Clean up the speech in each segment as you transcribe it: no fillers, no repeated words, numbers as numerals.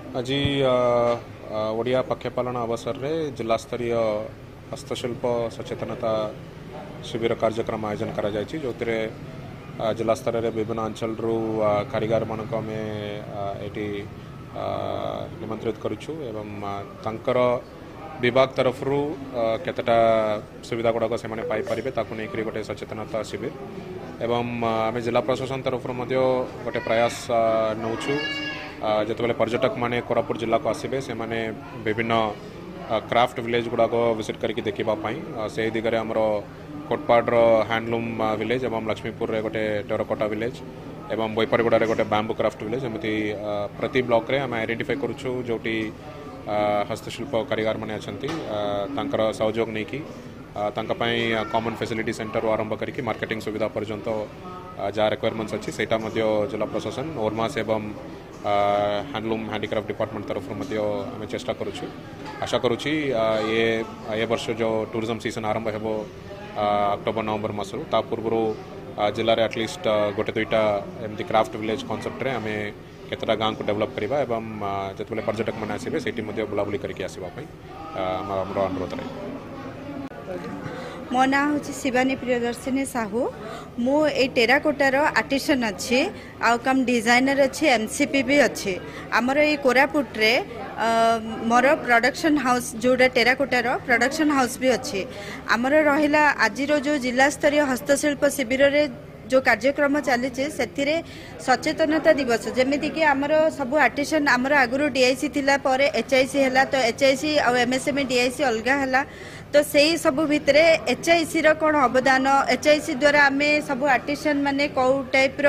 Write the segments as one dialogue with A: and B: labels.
A: आज ओडिया पक्षपालन अवसर में जिला स्तरीय हस्तशिल्प सचेतनता शिविर कार्यक्रम आयोजन करा जायछि जो जिला स्तर में विभिन्न अंचल कारीगर मानक आमे एटी निमंत्रित करूछु एवं तांकर विभाग तरफ केतटा सुविधा गुड़ाक से पाई पारे ताकू नहीं गोटे सचेतनता शिविर एवं आम जिला प्रशासन तरफ गोटे प्रयास नौछु जिते पर्यटक माने कोरापुट जिला को आसबे से माने विभिन्न क्राफ्ट विलेज गुड़ाक विजिट करके देखापी से दिगरे आमर कोटपाड़ हैंडलूम विलेज एवं लक्ष्मीपुर रे गोटे टेराकोटा विलेज एवं बोईपारगुड़ा गोटे बैम्बू क्राफ्ट विलेज एमती प्रति ब्लॉक रे आम आइडेंटिफाई करूछु जोटी हस्तशिल्प कारीगर माने अछंती तांकर सहयोग नहीं कि कॉमन फैसिलिटी सेंटर आरंभ करके मार्केटिंग सुविधा पर्यंत जहाँ रिक्वायरमेंट्स अच्छी सेटा जिला प्रशासन ओरमास एवं हैंडलूम हैंडीक्राफ्ट डिपार्टमेंट तरफ आम चेष्टा करुछु आशा करुछि ये वर्ष जो टूरिज्म सीजन आरंभ हो अक्टोबर नवंबर मासरू ता पूर्व जिले में एटलिस्ट गोटे दुईटा एमती क्राफ्ट विलेज कॉन्सेप्ट रे आमे केतटा गाँव को डेवलप करवा एवं जिते पर्यटक मैंने आसबे से बुलाबुली करके आसवाई आमर अनुरोध रही।
B: मो ना हूँ शिवानी प्रियदर्शिनी साहू मु ए टेराकोटार आर्टिसन अच्छी आउ कम डिजाइनर अच्छी एमसीपी भी अच्छी आमर ये कोरापुट रे मोर प्रोडक्शन हाउस जोड़ा टेराकोटार प्रोडक्शन हाउस भी अच्छी आमर रहिला आज जो जिला स्तरीय हस्तशिल्प शिविर रे जो कार्यक्रम चली सचेतनता दिवस जमीती कि आमर सब आर्टिसन आमर आगुरी डीआईसी थिला पर एचआईसी है तो एचआईसी आ एमएसएमई डीआईसी अलग है तो से सब भितर एचआईसी कौन अवदान एचआईसी द्वारा आम सब आर्टिसन माने कौ टाइप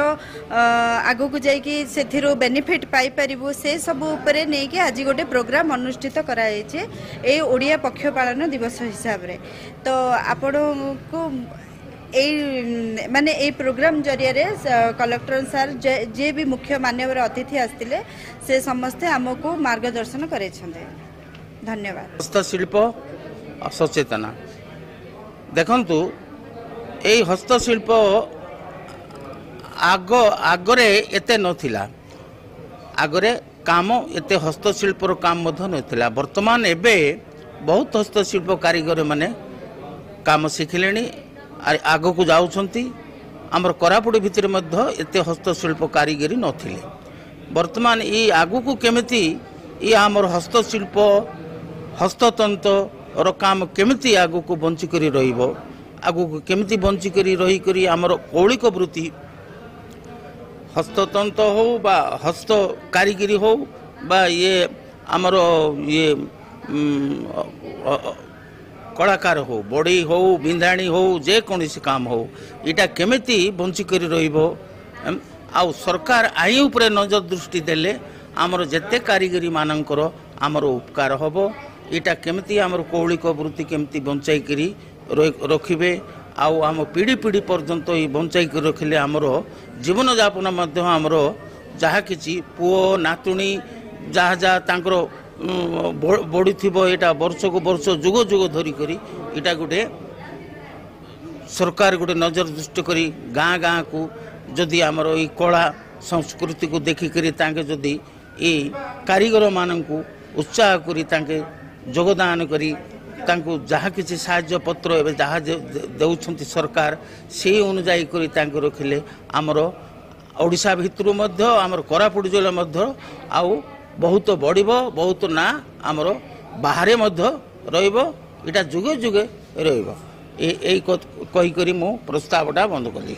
B: आगु को जाकि से बेनिफिट पाई पारिबु से सब उपरे नहीं कि आज गोटे प्रोग्राम अनुष्ठित कराई ओडिया पक्षपालन दिवस हिसाब रे तो आपण को माने ए प्रोग्राम जरिया कलेक्टर सर जे भी मुख्य मान्यवर अतिथि आसते से समस्ते आमको मार्गदर्शन करे धन्यवाद।
C: हस्तशिल्प सचेतना देखंतु ए हस्तशिल्प आगरे एते नथिला आगरे काम एते हस्तशिल्पर काम मध्य नथिला वर्तमान एबे बहुत हस्तशिल्प कारीगर माने काम शिखिलेनी आग को जाउछंती आमर कोरापुट भितर मध्य एते हस्तशिल्प कारीगरी नथिले वर्तमान ई आगु को केमिति ई आमर हस्तशिल्प हस्ततंत्र और काम केमिति आगु को बंची करी रहिबो आगु को केमिति बंची करी रही करी आमर कौलिक वृत्ति हस्ततंत्र हो बा हस्त कारीगरी हो बा ये आमर ये कलाकार हो बड़ी हो बिंधाणी हो जे कौन काम हो इटा केमिति बंची करी रहिबो आउ सरकार आई उपरे नजर दृष्टि देले आमर जेते कारीगरी मानकर आमर उपकार होबो इटा केमिति आमर कौलिक वृत्ति केमिति बंचाई करी रखिबे आउ आम पीढ़ी पीढ़ी पर्यंत ये बंचाई कर रखिले आमर जीवन यापन मध्य आमर जहा किछि पुओ नातुणी जहा जहा तांकर बढ़ी एटा वर्ष को वर्ष जुग जुग धरी करी इटा गोटे सरकार गोटे नजर दृष्टि करी गाँ गाँ को जदि आमर ये कला संस्कृति को देखिकी तांके जदि ये कारीगर मानू उत्साह करी तांके योगदान करी तांको जहाँ किसी साहाय्य पत्र एवं जहाँ देउछंती सरकार से अनुजाई करी तांके रखिले आमर ओडिशा भितर मध्य आमर कोरापुट जिला मध्य आउ बहुत बढ़िबो बहुत ना आमर बाहरे मध्य रहिबो इटा जुगे जुगे रहिबो कही करी मो प्रस्तावटा बंद कली।